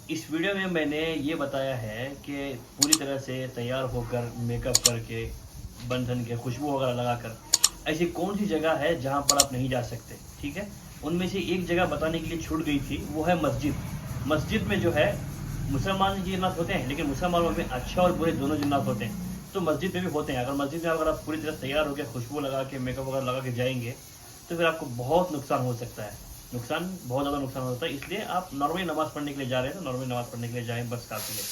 اس video میں میں نے یہ بتایا ہے کہ پوری طرح سے تیار ہو کر میک اپ کر کے بن ٹھن کے خوشبو وغیرہ لگا کر ایسی کون سی جگہ ہے جہاں پر آپ نہیں جا سکتے. ٹھیک ہے, ان میں سے ایک جگہ بتانے کے لیے چھوٹ گئی تھی, وہ ہے مسجد. مسجد میں جو ہے مسلمان جنات ہوتے ہیں, لیکن مسلمانوں میں اچھا اور برے دونوں جنات ہوتے ہیں, تو مسجد میں بھی ہوتے ہیں. اگر مسجد میں اگر آپ پوری طرح تیار ہو کے خوشبو لگا کے میک اپ وغیرہ لگا کے جائیں گے تو پھر آپ کو بہت نقصان ہو سکتا ہے. بہت زیادہ نقصان ہوتا ہے. اس لیے آپ نارملی نماز پڑھنے کے لیے جا رہے ہیں تو نارملی نماز پڑھنے کے لیے جائیں, بس کافی ہے.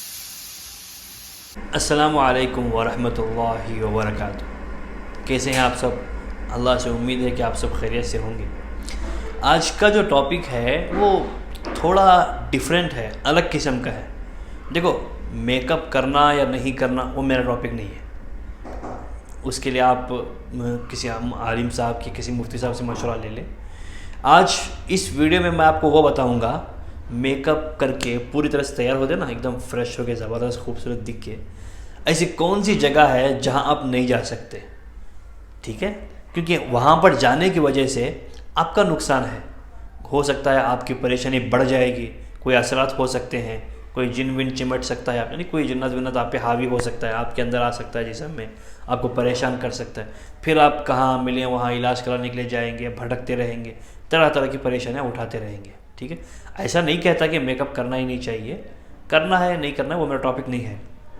السلام علیکم ورحمۃ اللہ وبرکاتہ. کیسے ہیں آپ سب؟ اللہ سے امید ہے کہ آپ سب خیریت سے ہوں گے. آج کا جو ٹاپک ہے وہ تھوڑا ڈیفرنٹ ہے, الگ قسم کا ہے. دیکھو, میک اپ کرنا یا نہیں کرنا وہ میرا ٹاپک نہیں ہے. اس کے لیے آپ کسی عالم صاحب کی, کسی مفتی صاحب سے مشورہ لے لیں. آج اس ویڈیو میں آپ کو وہ بتاؤں گا, میک اپ کر کے پوری طرح سے تیار ہوتے نا, ایک دم فریش ہو کے زبردست خوبصورت دکھ کے, ایسی کون سی جگہ ہے جہاں آپ نہیں جا سکتے. ٹھیک ہے, کیونکہ وہاں پر جانے کی وجہ سے آپ کا نقصان ہے. ہو سکتا ہے آپ کی پریشانی بڑھ جائے گی, کوئی اثرات ہو سکتے ہیں, کوئی جن ون چمٹ سکتا ہے, یعنی کوئی جنت ونت آپ پہ حاوی ہو سکتا ہے, آپ کے اندر آ سکتا ہے جسم میں, آپ کو پریشان کر سکتا ہے. پھر آپ کہاں ملیں وہاں علاج کرانے کے لیے جائیں گے, بھٹکتے رہیں گے, طرح طرح کی پریشانیاں اٹھاتے رہیں گے. ٹھیک ہے, ایسا نہیں کہتا کہ میک اپ کرنا ہی نہیں چاہیے, کرنا ہے نہیں کرنا ہے وہ میرا ٹاپک نہیں ہے.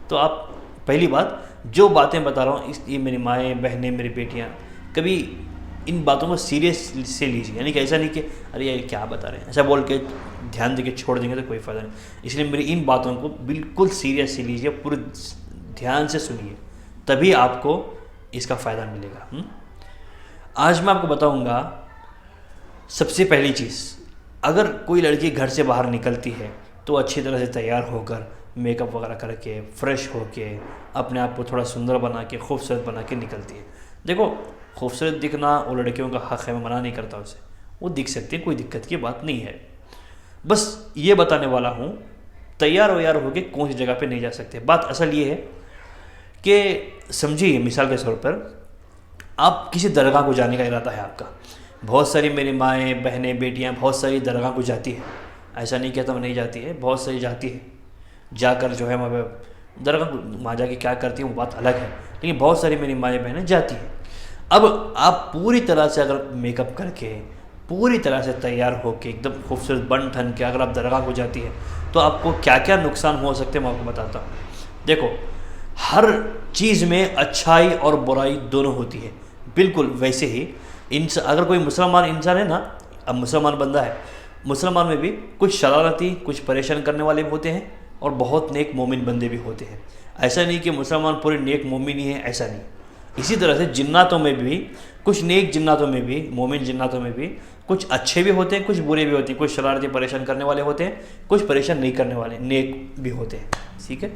تو آپ پہلی بات, جو باتیں بتا رہا ہوں یہ میری مائیں بہنیں میری بیٹیاں کبھی ان باتوں کو سیریس سے لیجیے. یعنی کہ ایسا نہیں کہ ارے یہ کیا بتا رہے ہیں, ایسا بول کے دھیان دے کے چھوڑ دیں گے تو کوئی فائدہ نہیں. اس لیے میری ان باتوں کو بالکل سیریس سے لیجیے, پورے دھیان سے سنیے, تبھی آپ کو اس کا فائدہ ملے گا. آج میں آپ کو بتاؤں گا, سب سے پہلی چیز, اگر کوئی لڑکی گھر سے باہر نکلتی ہے تو اچھی طرح سے تیار ہو کر میک اپ وغیرہ کر کے فریش ہو کے اپنے آپ کو تھوڑا سندر بنا کے خوبصورت بنا کے نکلتی ہے. دیکھو, خوبصورت دکھنا وہ لڑکیوں کا حق ہے, میں منع نہیں کرتا اسے, وہ دکھ سکتی ہے, کوئی دقت کی بات نہیں ہے. بس یہ بتانے والا ہوں تیار ویار ہو کے کون سی جگہ پہ نہیں جا سکتے. بات اصل یہ ہے کہ سمجھیے, مثال کے طور پر آپ کسی درگاہ کو جانے کا ارادہ ہے آپ کا. بہت ساری میری مائیں بہنیں بیٹیاں بہت ساری درگاہ کو جاتی ہیں, ایسا نہیں کہتا وہ نہیں جاتی ہے, بہت ساری جاتی ہے. جا کر جو ہے وہاں درگاہ وہاں جا کے کیا کرتی ہیں وہ بات الگ ہے, لیکن بہت ساری میری مائیں بہنیں جاتی ہیں. اب آپ پوری طرح سے اگر میک اپ کر کے پوری طرح سے تیار ہو کے ایک دم خوبصورت بن ٹھن کے اگر آپ درگاہ کو جاتی ہے تو آپ کو کیا کیا نقصان ہو سکتے ہیں میں آپ کو بتاتا ہوں. دیکھو, ہر چیز میں اچھائی اور برائی دونوں ہوتی ہے. بالکل ویسے ہی اگر کوئی مسلمان انسان ہے نا, اب مسلمان بندہ ہے, مسلمان میں بھی کچھ شرارتی, کچھ پریشان کرنے والے بھی ہوتے ہیں, اور بہت نیک مومن بندے بھی ہوتے ہیں. ایسا نہیں کہ مسلمان پورے نیک مومن ہی ہیں, ایسا نہیں. اسی طرح سے جناتوں میں بھی کچھ نیک جناتوں میں بھی, مومن جناتوں میں بھی کچھ اچھے بھی ہوتے ہیں, کچھ برے بھی ہوتے ہیں, کچھ شرارتی پریشان کرنے والے ہوتے ہیں, کچھ پریشان نہیں کرنے والے نیک بھی ہوتے ہیں. ٹھیک ہے,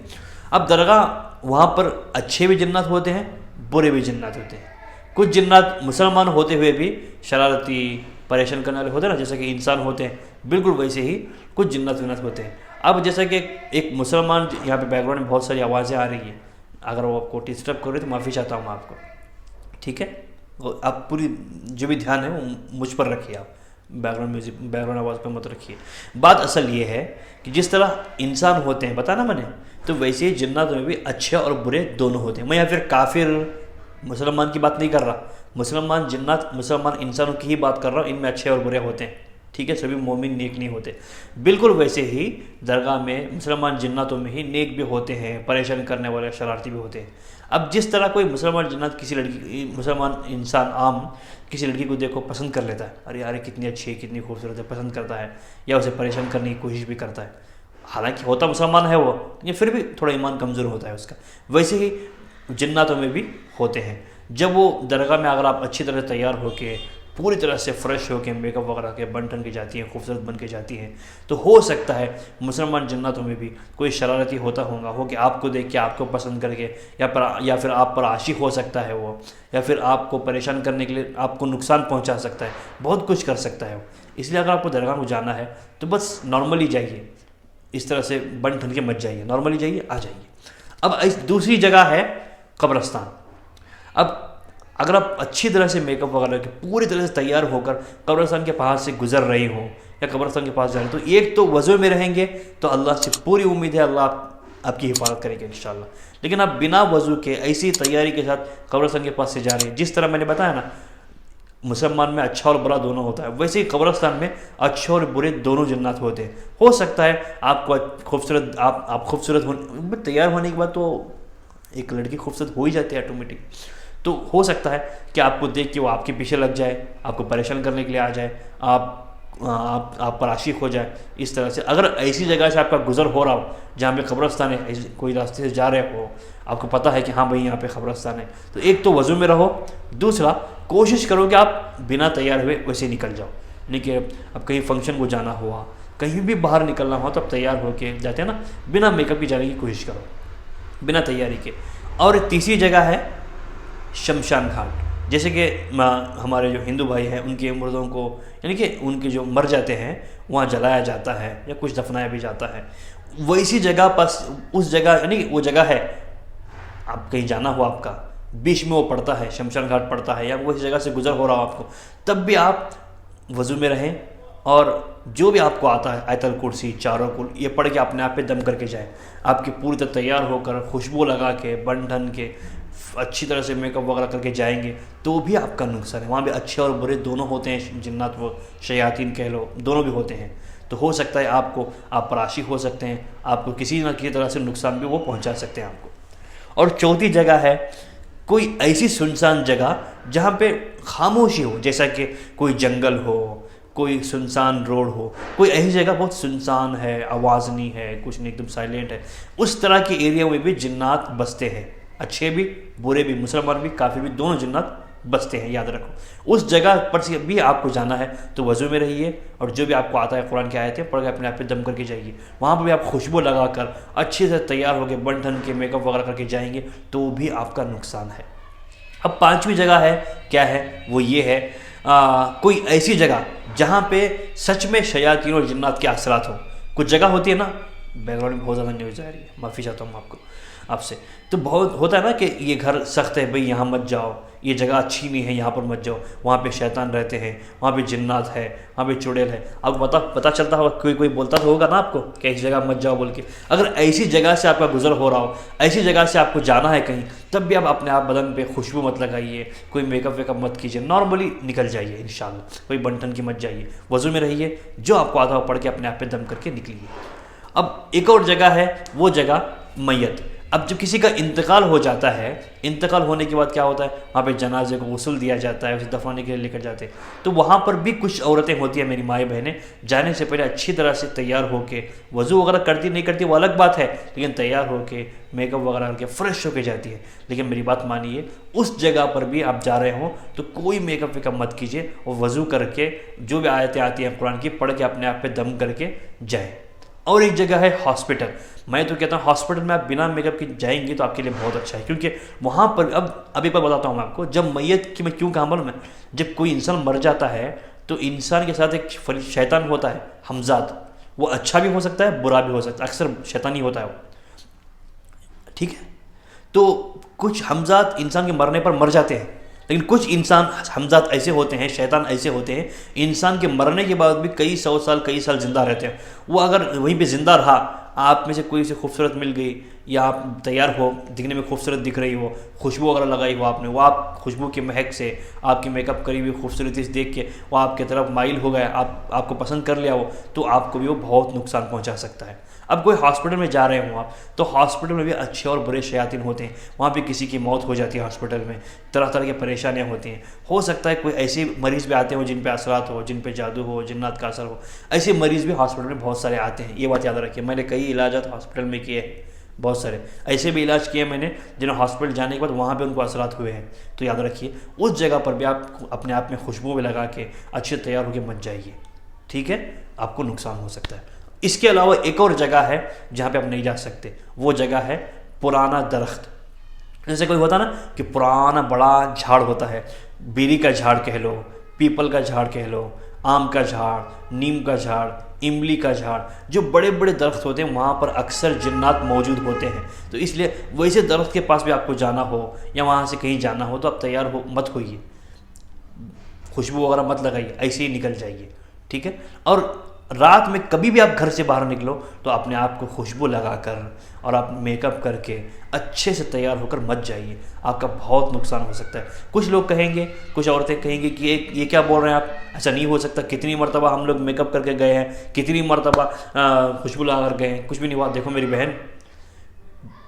اب درگاہ وہاں پر اچھے بھی جنات ہوتے ہیں, برے بھی جنات ہوتے ہیں. کچھ جنات مسلمان ہوتے ہوئے بھی شرارتی پریشان کرنے والے ہوتے ہیں نا, جیسا کہ انسان ہوتے ہیں, بالکل ویسے ہی کچھ جنات ہوتے ہیں. اب جیسا کہ ایک مسلمان, یہاں پہ بیک گراؤنڈ میں بہت ساری آوازیں آ رہی ہیں, اگر وہ آپ کو ڈسٹرب کر رہے تو معافی چاہتا ہوں میں آپ کو. ٹھیک ہے, آپ پوری جو بھی دھیان ہے وہ مجھ پر رکھیے, آپ back ground music back ground آواز پہ مت رکھیے. بات اصل یہ ہے کہ جس طرح انسان ہوتے ہیں, بتانا میں نے, تو ویسے ہی جنات میں بھی اچھے اور برے دونوں ہوتے ہیں. میں یا پھر کافر مسلمان کی بات نہیں کر رہا, مسلمان جنات مسلمان انسانوں کی ہی بات کر رہا ہوں, ان میں اچھے اور برے ہوتے ہیں. ٹھیک ہے, سبھی مومن نیک نہیں ہوتے. بالکل ویسے ہی درگاہ میں مسلمان جناتوں میں ہی نیک بھی ہوتے ہیں, پریشان کرنے والے شرارتی بھی ہوتے ہیں. اب جس طرح کوئی مسلمان جنات کسی لڑکی, مسلمان انسان عام کسی لڑکی کو دیکھو پسند کر لیتا ہے, ارے یار کتنی اچھی ہے, کتنی خوبصورت ہے, پسند کرتا ہے, یا اسے پریشان کرنے کی کوشش بھی کرتا ہے, حالانکہ ہوتا مسلمان ہے وہ, لیکن پھر بھی تھوڑا ایمان کمزور ہوتا ہے اس کا. ویسے ہی جناتوں میں بھی ہوتے ہیں. جب وہ درگاہ میں اگر آپ اچھی طرح تیار ہو کے پوری طرح سے فریش ہو کے میک اپ وغیرہ کے بن ٹھن کے جاتی ہیں, خوبصورت بن کے جاتی ہیں, تو ہو سکتا ہے مسلمان جناتوں میں بھی کوئی شرارتی ہوتا ہوگا, ہو کہ آپ کو دیکھ کے آپ کو پسند کر کے یا پھر آپ پر عاشق ہو سکتا ہے وہ, یا پھر آپ کو پریشان کرنے کے لیے آپ کو نقصان پہنچا سکتا ہے, بہت کچھ کر سکتا ہے وہ. اس لیے اگر آپ کو درگاہ کو جانا ہے تو بس نارملی جائیے, اس طرح سے بن ٹھن کے مت جائیے, نارملی جائیے, آ جائیے. اب دوسری جگہ ہے قبرستان. اب اگر آپ اچھی طرح سے میک اپ وغیرہ کے پوری طرح سے تیار ہو کر قبرستان کے پاس سے گزر رہی ہوں, یا قبرستان کے پاس جا رہے ہیں، تو ایک تو وضو میں رہیں گے تو اللہ سے پوری امید ہے اللہ آپ کی حفاظت کرے گا انشاءاللہ. لیکن آپ بنا وضو کے ایسی تیاری کے ساتھ قبرستان کے پاس سے جا رہے ہیں، جس طرح میں نے بتایا نا مسلمان میں اچھا اور برا دونوں ہوتا ہے، ویسے ہی قبرستان میں اچھے اور برے دونوں جنات ہوتے ہیں. ہو سکتا ہے آپ کو خوبصورت آپ خوبصورت تیار ہونے کے بعد تو ایک لڑکی خوبصورت ہو ہی جاتی ہے آٹومیٹک، تو ہو سکتا ہے کہ آپ کو دیکھ کے وہ آپ کے پیچھے لگ جائے، آپ کو پریشان کرنے کے لیے آ جائے، آپ پر عاشق ہو جائے. اس طرح سے اگر ایسی جگہ سے آپ کا گزر ہو رہا ہو جہاں پہ قبرستان ہے، کوئی راستے سے جا رہے ہو، آپ کو پتہ ہے کہ ہاں بھائی یہاں پہ قبرستان ہے، تو ایک تو وضو میں رہو، دوسرا کوشش کرو کہ آپ بنا تیار ہوئے ویسے نکل جاؤ. نہیں کہ اب کہیں فنکشن کو جانا ہوا، کہیں بھی باہر نکلنا ہوا تو اب تیار ہو کے جاتے ہیں نا، بنا میک اپ کی جانے کی کوشش کرو، بنا تیاری کے. اور تیسری جگہ ہے شمشان گھاٹ. جیسے کہ ہمارے جو ہندو بھائی ہیں ان کے مردوں کو، یعنی کہ ان کے جو مر جاتے ہیں وہاں جلایا جاتا ہے یا کچھ دفنایا بھی جاتا ہے. ویسی جگہ پاس اس جگہ، یعنی وہ جگہ ہے، آپ کہیں جانا ہو آپ کا بیچ میں وہ پڑتا ہے، شمشان گھاٹ پڑتا ہے، یا وہ اس جگہ سے گزر ہو رہا ہو آپ کو، تب بھی آپ وضو میں رہیں اور جو بھی آپ کو آتا ہے آیت الکرسی، چاروں کل یہ پڑھ کے اپنے آپ پہ دم کر کے جائیں. آپ کی پوری طرح تیار ہو کر خوشبو لگا کے بن ٹھن کے اچھی طرح سے میک اپ وغیرہ کر کے جائیں گے تو بھی آپ کا نقصان ہے. وہاں بھی اچھے اور برے دونوں ہوتے ہیں، جنات وہ شیاطین کہہ لو، دونوں بھی ہوتے ہیں. تو ہو سکتا ہے آپ پر عاشق ہو سکتے ہیں، آپ کو کسی نہ کسی طرح سے نقصان بھی وہ پہنچا سکتے ہیں آپ کو. اور چوتھی جگہ ہے کوئی ایسی سنسان جگہ جہاں پہ خاموشی ہو، جیسا کہ کوئی جنگل ہو، کوئی سنسان روڈ ہو، کوئی ایسی جگہ بہت سنسان ہے، آواز نہیں ہے، کچھ نہیں، ایک دم سائلنٹ ہے. اس طرح کے ایریا میں بھی جنات بستے ہیں، اچھے بھی برے بھی، مسلمان بھی کافر بھی، دونوں جنات بستے ہیں، یاد رکھو. اس جگہ پر سے بھی آپ کو جانا ہے تو وضو میں رہیے اور جو بھی آپ کو آتا ہے قرآن کی آیتیں پڑھ کے اپنے آپ پہ دم کر کے جائیے. وہاں پہ بھی آپ خوشبو لگا کر اچھے سے تیار ہو کے بن ٹھن کے میک اپ وغیرہ کر کے جائیں گے تو بھی آپ کا نقصان ہے. اب پانچویں جگہ ہے، کیا ہے وہ یہ ہے کوئی ایسی جگہ جہاں پہ سچ میں شیاطین اور جنات کے اثرات ہوں. کچھ جگہ ہوتی ہے نا، بیک گراؤنڈ میں بہت زیادہ نیوز آ رہی ہے، معافی چاہتا ہوں آپ سے. تو بہت ہوتا ہے نا کہ یہ گھر سخت ہے بھئی یہاں مت جاؤ، یہ جگہ اچھی نہیں ہے یہاں پر مت جاؤ، وہاں پہ شیطان رہتے ہیں، وہاں پہ جنات ہے، وہاں پہ چڑیل ہے. آپ کو پتہ چلتا ہوگا، کوئی بولتا تو ہوگا نا آپ کو کہ ایسی جگہ مت جاؤ بول کے. اگر ایسی جگہ سے آپ کا گزر ہو رہا ہو، ایسی جگہ سے آپ کو جانا ہے کہیں، تب بھی آپ اپنے آپ بدن پہ خوشبو مت لگائیے، کوئی میک اپ ویک اپ مت کیجیے، نارملی نکل جائیے انشاءاللہ. کوئی بنٹن کی مت جائیے، وضو میں رہیے، جو آپ کو آتا ہو پڑھ کے اپنے آپ پہ دم کر کے نکلیے. اب ایک اور جگہ ہے، وہ جگہ میت. اب جب کسی کا انتقال ہو جاتا ہے، انتقال ہونے کے بعد کیا ہوتا ہے، وہاں پہ جنازے کو غسل دیا جاتا ہے، اسے دفنانے کے لیے لے کر جاتے ہیں. تو وہاں پر بھی کچھ عورتیں ہوتی ہیں میری مائیں بہنیں، جانے سے پہلے اچھی طرح سے تیار ہو کے، وضو وغیرہ کرتی نہیں کرتی وہ الگ بات ہے، لیکن تیار ہو کے میک اپ وغیرہ کر کے فریش ہو کے جاتی ہے. لیکن میری بات مانیے، اس جگہ پر بھی آپ جا رہے ہوں تو کوئی میک اپ ویک اپ مت کیجیے، اور وضو کر کے جو بھی آیتیں آتی ہیں قرآن کی پڑھ کے اپنے آپ پہ دم کر کے جائیں. اور ایک جگہ ہے ہاسپٹل. میں تو کہتا ہوں ہاسپٹل میں آپ بنا میک اپ کے جائیں گے تو آپ کے لیے بہت اچھا ہے، کیونکہ وہاں پر اب ایک بار بتاتا ہوں میں آپ کو، جب میت کی میں کیوں کہا معلوم ہے، جب کوئی انسان مر جاتا ہے تو انسان کے ساتھ ایک شیطان ہوتا ہے حمزات، وہ اچھا بھی ہو سکتا ہے برا بھی ہو سکتا ہے، اکثر شیطانی ہوتا ہے وہ، ٹھیک ہے. تو کچھ حمزات انسان کے مرنے پر مر جاتے ہیں، لیکن کچھ انسان حمزات ایسے ہوتے ہیں، شیطان ایسے ہوتے ہیں، انسان کے مرنے کے بعد بھی کئی سو سال کئی سال زندہ رہتے ہیں. وہ اگر وہیں پہ زندہ رہا، آپ میں سے کوئی سے خوبصورت مل گئی، یا آپ تیار ہو دکھنے میں خوبصورت دکھ رہی ہو، خوشبو وغیرہ لگائی ہو آپ نے، وہ آپ خوشبو کی مہک سے، آپ کی میک اپ کری ہوئی خوبصورتی سے دیکھ کے وہ آپ کی طرف مائل ہو گیا، آپ کو پسند کر لیا وہ، تو آپ کو بھی وہ بہت نقصان پہنچا سکتا ہے. اب کوئی ہاسپٹل میں جا رہے ہوں آپ، تو ہاسپٹل میں بھی اچھے اور برے شیاطین ہوتے ہیں. وہاں پہ کسی کی موت ہو جاتی ہے ہاسپٹل میں، طرح طرح کی پریشانیاں ہوتی ہیں. ہو سکتا ہے کوئی ایسے مریض بھی آتے ہوں جن پہ اثرات ہو، جن پہ جادو ہو، جنات کا اثر ہو. ایسے مریض بھی ہاسپٹل میں بہت سارے آتے ہیں، یہ بات یاد رکھیے. میں نے کئی علاجات ہاسپٹل میں کیے ہیں، بہت سارے ایسے بھی علاج کیے میں نے جنہیں ہاسپٹل جانے کے بعد وہاں پہ ان کو اثرات ہوئے ہیں. تو یاد رکھیے اس جگہ پر بھی آپ اپنے آپ میں خوشبو بھی لگا کے اچھے تیار ہو کے مت جائیے، ٹھیک ہے، آپ کو نقصان ہو سکتا ہے. اس کے علاوہ ایک اور جگہ ہے جہاں پہ آپ نہیں جا سکتے، وہ جگہ ہے پرانا درخت. جیسے کوئی ہوتا نا کہ پرانا بڑا جھاڑ ہوتا ہے، بیری کا جھاڑ کہہ لو، پیپل کا جھاڑ کہہ لو، آم کا جھاڑ، نیم کا جھاڑ، املی کا جھاڑ، جو بڑے بڑے درخت ہوتے ہیں وہاں پر اکثر جنات موجود ہوتے ہیں. تو اس لیے ویسے درخت کے پاس بھی آپ کو جانا ہو یا وہاں سے کہیں جانا ہو تو آپ تیار ہو مت ہوئیے، خوشبو وغیرہ مت لگائیے، ایسے ہی نکل جائیے، ٹھیک ہے. اور رات میں کبھی بھی آپ گھر سے باہر نکلو تو اپنے آپ کو خوشبو لگا کر اور آپ میک اپ کر کے اچھے سے تیار ہو کر مت جائیے، آپ کا بہت نقصان ہو سکتا ہے۔ کچھ لوگ کہیں گے، کچھ عورتیں کہیں گے کہ یہ کیا بول رہے ہیں آپ، ایسا نہیں ہو سکتا، کتنی مرتبہ ہم لوگ میک اپ کر کے گئے ہیں، کتنی مرتبہ خوشبو لگا کر گئے ہیں، کچھ بھی نہیں ہوا۔ دیکھو میری بہن،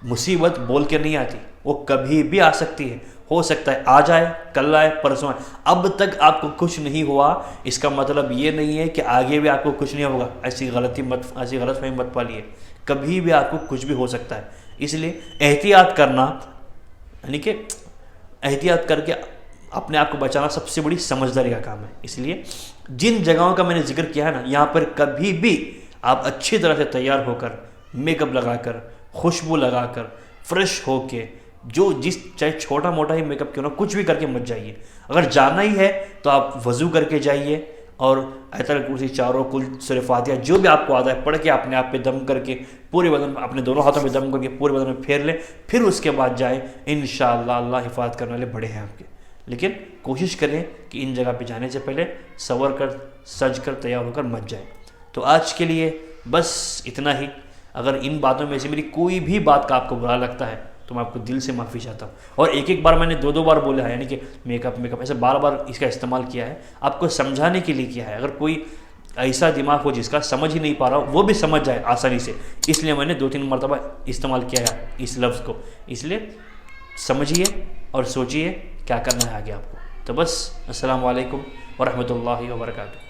مصیبت بول کے نہیں آتی، وہ کبھی بھی آ سکتی ہے، ہو سکتا ہے آ جائے، کل آئے، پرسوں آئے۔ اب تک آپ کو کچھ نہیں ہوا، اس کا مطلب یہ نہیں ہے کہ آگے بھی آپ کو کچھ نہیں ہوگا۔ ایسی غلط فہمی مت پالیے، کبھی بھی آپ کو کچھ بھی ہو سکتا ہے۔ اس لیے احتیاط کرنا، یعنی کہ احتیاط کر کے اپنے آپ کو بچانا سب سے بڑی سمجھداری کا کام ہے۔ اس لیے جن جگہوں کا میں نے ذکر کیا ہے نا، یہاں پر کبھی بھی آپ اچھی طرح سے تیار ہو کر، میک اپ لگا کر، خوشبو لگا کر، فریش ہو کے، چاہے چھوٹا موٹا ہی میک اپ کیوں نہ، کچھ بھی کر کے مت جائیے۔ اگر جانا ہی ہے تو آپ وضو کر کے جائیے اور آیت الکرسی چاروں، کل سورہ فاتحہ جو بھی آپ کو آتا ہے پڑھ کے اپنے آپ پہ دم کر کے پورے بدن، اپنے دونوں ہاتھوں پہ دم کر کے پورے بدن میں پھیر لیں، پھر اس کے بعد جائیں۔ انشاءاللہ اللہ حفاظت کرنے والے بڑے ہیں آپ کے۔ لیکن کوشش کریں کہ ان جگہ پہ جانے سے پہلے سنور کر، سج کر، تیار ہو کر مت جائیں۔ تو آج کے لیے بس اتنا ہی۔ اگر ان باتوں میں سے میری کوئی بھی بات کا آپ کو برا لگتا ہے تو میں آپ کو دل سے معافی چاہتا ہوں۔ اور ایک بار میں نے دو بار بولا ہے، یعنی کہ میک اپ ایسے بار بار اس کا استعمال کیا ہے، آپ کو سمجھانے کے لیے کیا ہے۔ اگر کوئی ایسا دماغ ہو جس کا سمجھ ہی نہیں پا رہا ہو، وہ بھی سمجھ جائے آسانی سے، اس لیے میں نے 2-3 مرتبہ استعمال کیا ہے اس لفظ کو۔ اس لیے سمجھیے اور سوچیے کیا کرنا ہے آگے آپ کو۔ تو بس، السلام علیکم ورحمۃ اللہ وبرکاتہ۔